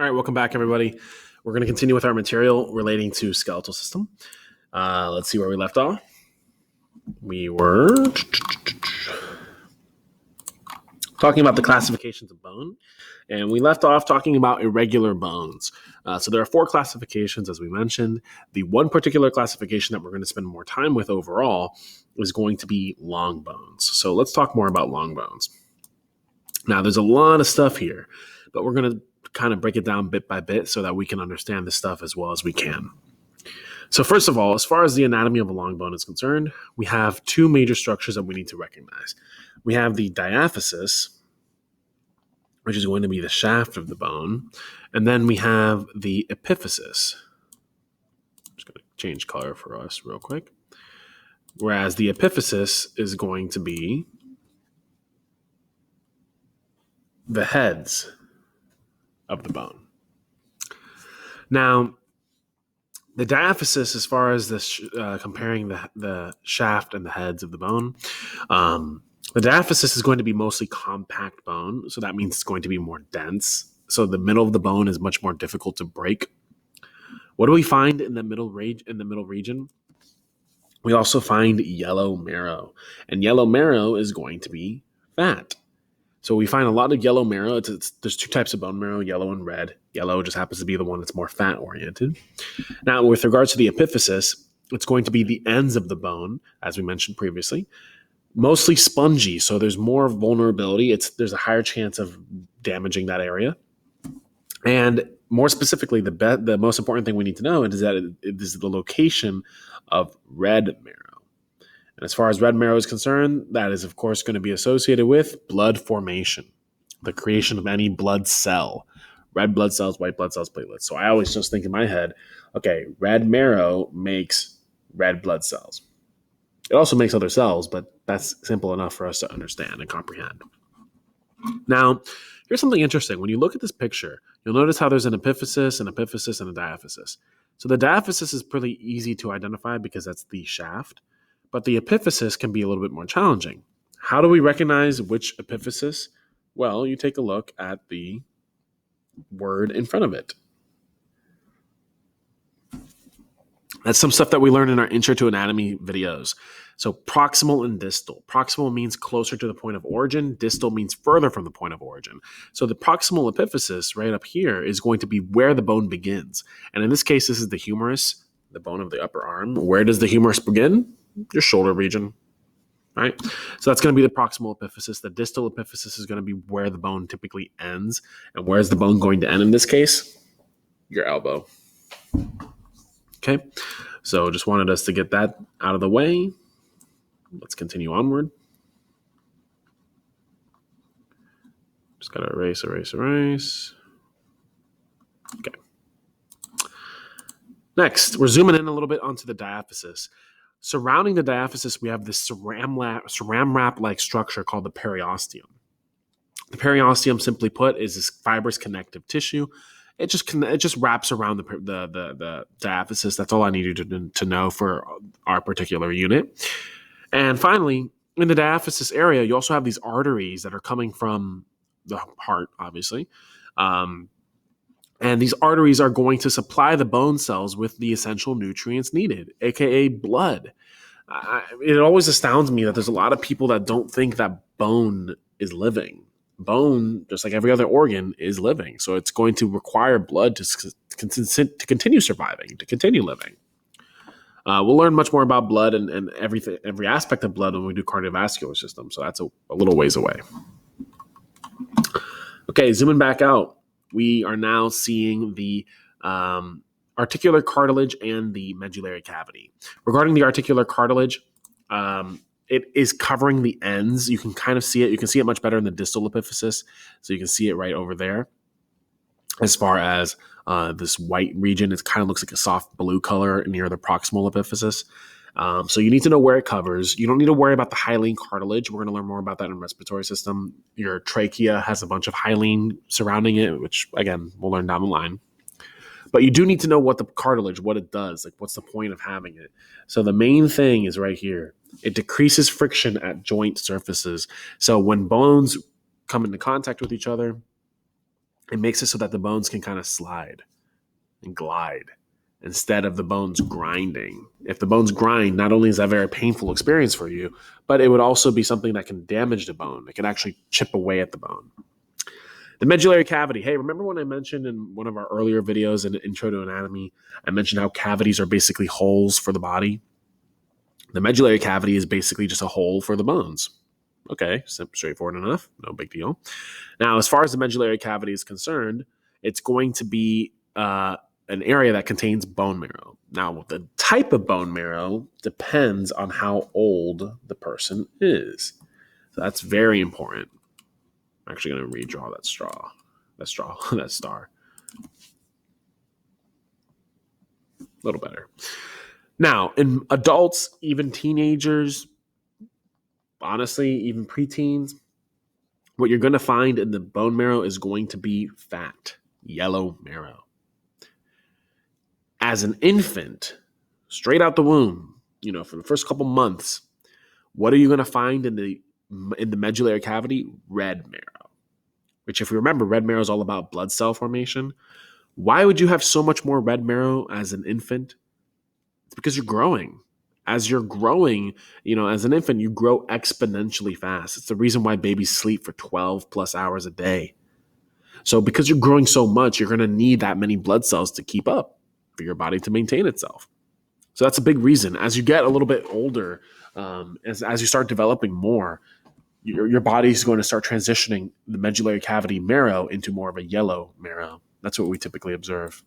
right, welcome back, everybody. We're going to continue with our material relating to skeletal system. Let's see where we left off. We were talking about the classifications of bone, and we left off talking about irregular bones. So there are 4 classifications, as we mentioned. The one particular classification that we're going to spend more time with overall is going to be long bones. So let's talk more about long bones. Now, there's a lot of stuff here, but we're going to kind of break it down bit by bit so that we can understand this stuff as well as we can. So first of all, as far as the anatomy of a long bone is concerned, we have 2 major structures that we need to recognize. We have the diaphysis, which is going to be the shaft of the bone, and then we have the epiphysis. I'm just going to change color for us real quick. Whereas the epiphysis is going to be the heads of the bone. Now, the diaphysis, as far as this comparing the shaft and the heads of the bone, the diaphysis is going to be mostly compact bone, so that means it's going to be more dense. So the middle of the bone is much more difficult to break. What do we find in the middle region? We also find yellow marrow, and yellow marrow is going to be fat. So we find a lot of yellow marrow. There's 2 types of bone marrow, yellow and red. Yellow just happens to be the one that's more fat-oriented. Now, with regards to the epiphysis, it's going to be the ends of the bone, as we mentioned previously, mostly spongy. So there's more vulnerability. There's a higher chance of damaging that area. And more specifically, the most important thing we need to know is that it is the location of red marrow. And as far as red marrow is concerned, that is, of course, going to be associated with blood formation, the creation of any blood cell, red blood cells, white blood cells, platelets. So I always just think in my head, okay, red marrow makes red blood cells. It also makes other cells, but that's simple enough for us to understand and comprehend. Now, here's something interesting. When you look at this picture, you'll notice how there's an epiphysis, and a diaphysis. So the diaphysis is pretty easy to identify because that's the shaft. But the epiphysis can be a little bit more challenging. How do we recognize which epiphysis? Well, you take a look at the word in front of it. That's some stuff that we learned in our Intro to Anatomy videos. So proximal and distal. Proximal means closer to the point of origin. Distal means further from the point of origin. So the proximal epiphysis right up here is going to be where the bone begins. And in this case, this is the humerus, the bone of the upper arm. Where does the humerus begin? Your shoulder region, right? So that's going to be the proximal epiphysis. The distal epiphysis is going to be where the bone typically ends. And where's the bone going to end in this case? Your elbow. Okay, so just wanted us to get that out of the way. Let's continue onward. Just got to erase. Okay. Next, we're zooming in a little bit onto the diaphysis. Surrounding the diaphysis, we have this saran wrap-like structure called the periosteum. The periosteum, simply put, is this fibrous connective tissue. It just wraps around the diaphysis. That's all I needed to know for our particular unit. And finally, in the diaphysis area, you also have these arteries that are coming from the heart, obviously. And these arteries are going to supply the bone cells with the essential nutrients needed, aka blood. It always astounds me that there's a lot of people that don't think that bone is living. Bone, just like every other organ, is living. So it's going to require blood to continue surviving, to continue living. We'll learn much more about blood and every aspect of blood when we do cardiovascular system. So that's a little ways away. Okay, zooming back out. We are now seeing the articular cartilage and the medullary cavity. Regarding the articular cartilage, it is covering the ends. You can kind of see it. You can see it much better in the distal epiphysis. So you can see it right over there. As far as this white region, it kind of looks like a soft blue color near the proximal epiphysis. So you need to know where it covers. You don't need to worry about the hyaline cartilage. We're going to learn more about that in respiratory system. Your trachea has a bunch of hyaline surrounding it, which, again, we'll learn down the line. But you do need to know what the cartilage, what it does, like what's the point of having it. So the main thing is right here. It decreases friction at joint surfaces. So when bones come into contact with each other, It makes it so that the bones can kind of slide and glide instead of the bones grinding. If the bones grind, not only is that a very painful experience for you, but it would also be something that can damage the bone. It can actually chip away at the bone. The medullary cavity. Hey, remember when I mentioned in one of our earlier videos in Intro to Anatomy, I mentioned how cavities are basically holes for the body? The medullary cavity is basically just a hole for the bones. Okay, straightforward enough. No big deal. Now, as far as the medullary cavity is concerned, it's going to be an area that contains bone marrow. Now, the type of bone marrow depends on how old the person is. So that's very important. I'm actually going to redraw that that star. A little better. Now, in adults, even teenagers, honestly, even preteens, what you're going to find in the bone marrow is going to be fat, yellow marrow. As an infant, straight out the womb, for the first couple months, what are you going to find in the medullary cavity? Red marrow, which, if you remember, red marrow is all about blood cell formation. Why would you have so much more red marrow as an infant? It's because you're growing. As you're growing, as an infant, you grow exponentially fast. It's the reason why babies sleep for 12 plus hours a day. So because you're growing so much, you're going to need that many blood cells to keep up for your body to maintain itself. So that's a big reason. As you get a little bit older, as you start developing more, your body's going to start transitioning the medullary cavity marrow into more of a yellow marrow. That's what we typically observe.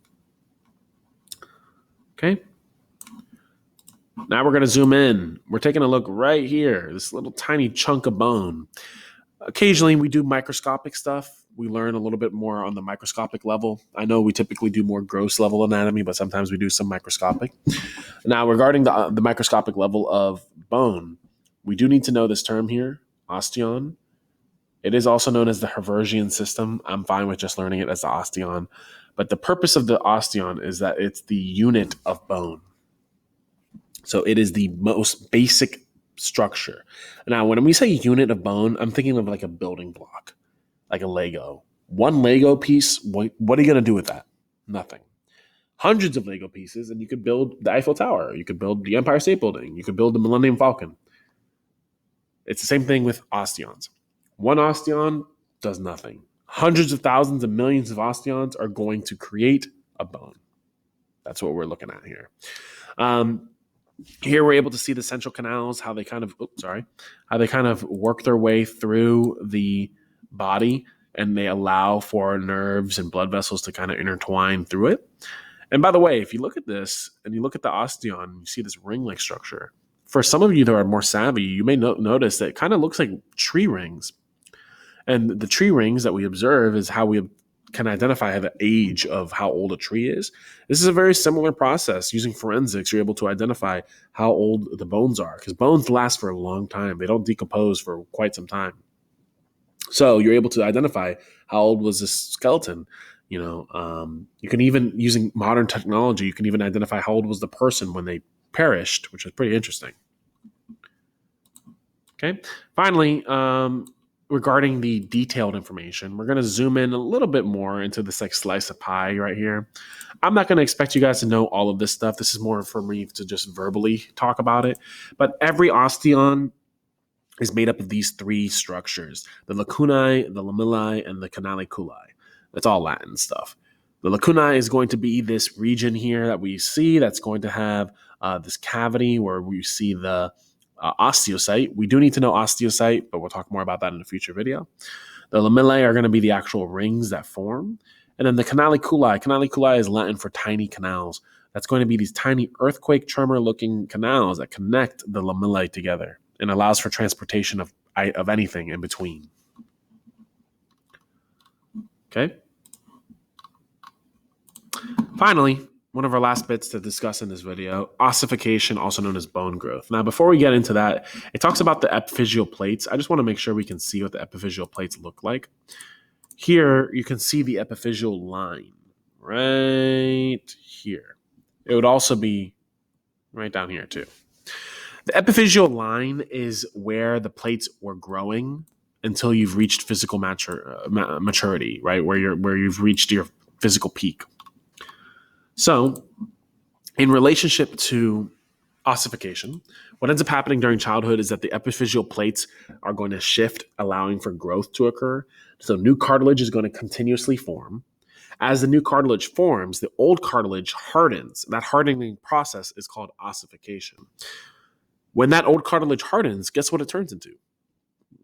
Okay. Now we're going to zoom in. We're taking a look right here, this little tiny chunk of bone. Occasionally we do microscopic stuff. We learn a little bit more on the microscopic level. I know we typically do more gross level anatomy, but sometimes we do some microscopic. Now, regarding the microscopic level of bone, we do need to know this term here, osteon. It is also known as the Herversian system. I'm fine with just learning it as the osteon. But the purpose of the osteon is that it's the unit of bone. So it is the most basic structure. Now, when we say unit of bone, I'm thinking of like a building block, like a Lego. One Lego piece, what are you going to do with that? Nothing. Hundreds of Lego pieces, and you could build the Eiffel Tower. You could build the Empire State Building. You could build the Millennium Falcon. It's the same thing with osteons. One osteon does nothing. Hundreds of thousands and millions of osteons are going to create a bone. That's what we're looking at here. Here we're able to see the central canals, how they kind of work their way through the body, and they allow for nerves and blood vessels to kind of intertwine through it. And by the way, if you look at this and you look at the osteon, you see this ring-like structure. For some of you that are more savvy, you may notice that it kind of looks like tree rings. And the tree rings that we observe is how we can identify the age of how old a tree is. This is a very similar process. Using forensics, you're able to identify how old the bones are, because bones last for a long time. They don't decompose for quite some time. So you're able to identify how old was this skeleton. You can even, using modern technology, you can even identify how old was the person when they perished, which is pretty interesting. Okay. Finally, regarding the detailed information, we're going to zoom in a little bit more into this like slice of pie right here. I'm not going to expect you guys to know all of this stuff. This is more for me to just verbally talk about it. But every osteon is made up of these three structures: the lacunae, the lamillae, and the canaliculi. That's all Latin stuff. The lacunae is going to be this region here that we see that's going to have this cavity where we see the osteocyte. We do need to know osteocyte, but we'll talk more about that in a future video. The lamillae are going to be the actual rings that form. And then the canaliculi is Latin for tiny canals. That's going to be these tiny earthquake tremor-looking canals that connect the lamillae together and allows for transportation of anything in between. Okay. Finally, one of our last bits to discuss in this video, ossification, also known as bone growth. Now, before we get into that, it talks about the epiphyseal plates. I just want to make sure we can see what the epiphyseal plates look like. Here, you can see the epiphyseal line right here. It would also be right down here too. The epiphyseal line is where the plates were growing until you've reached physical maturity, right? Where you've reached your physical peak. So, in relationship to ossification, what ends up happening during childhood is that the epiphyseal plates are going to shift, allowing for growth to occur. So new cartilage is going to continuously form. As the new cartilage forms, the old cartilage hardens. That hardening process is called ossification. When that old cartilage hardens, guess what it turns into?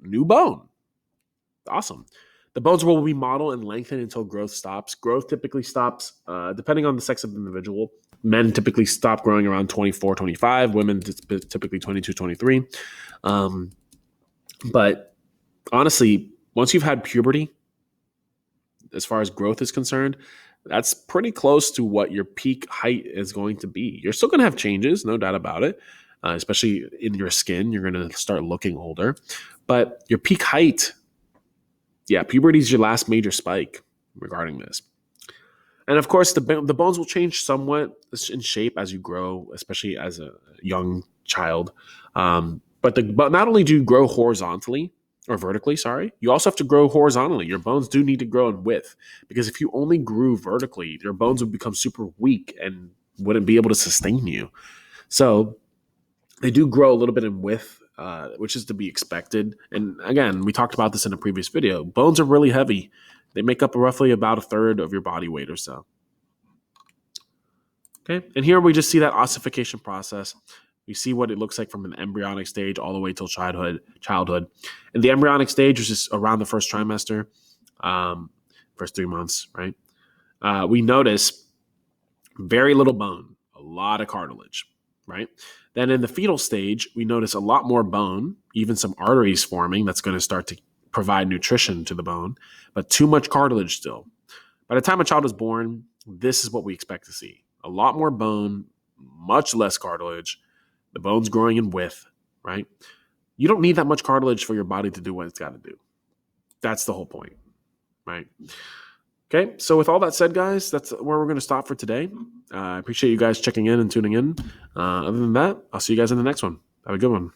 New bone. Awesome. The bones will remodel and lengthen until growth stops. Growth typically stops, depending on the sex of the individual. Men typically stop growing around 24, 25. Women typically 22, 23. But honestly, once you've had puberty, as far as growth is concerned, that's pretty close to what your peak height is going to be. You're still going to have changes, no doubt about it, especially in your skin. You're going to start looking older. But your peak height, puberty is your last major spike regarding this. And of course, the bones will change somewhat in shape as you grow, especially as a young child. But not only do you grow horizontally or vertically, you also have to grow horizontally. Your bones do need to grow in width, because if you only grew vertically, your bones would become super weak and wouldn't be able to sustain you. So they do grow a little bit in width, which is to be expected. And again, we talked about this in a previous video. Bones are really heavy. They make up roughly about a third of your body weight or so. Okay, and here we just see that ossification process. We see what it looks like from an embryonic stage all the way till childhood. And the embryonic stage is just around the first trimester, first 3 months, right? We notice very little bone, a lot of cartilage, right? Then in the fetal stage, we notice a lot more bone, even some arteries forming that's going to start to provide nutrition to the bone, but too much cartilage still. By the time a child is born, this is what we expect to see. A lot more bone, much less cartilage, the bone's growing in width, right? You don't need that much cartilage for your body to do what it's got to do. That's the whole point, right? Okay, so with all that said, guys, that's where we're going to stop for today. I appreciate you guys checking in and tuning in. Other than that, I'll see you guys in the next one. Have a good one.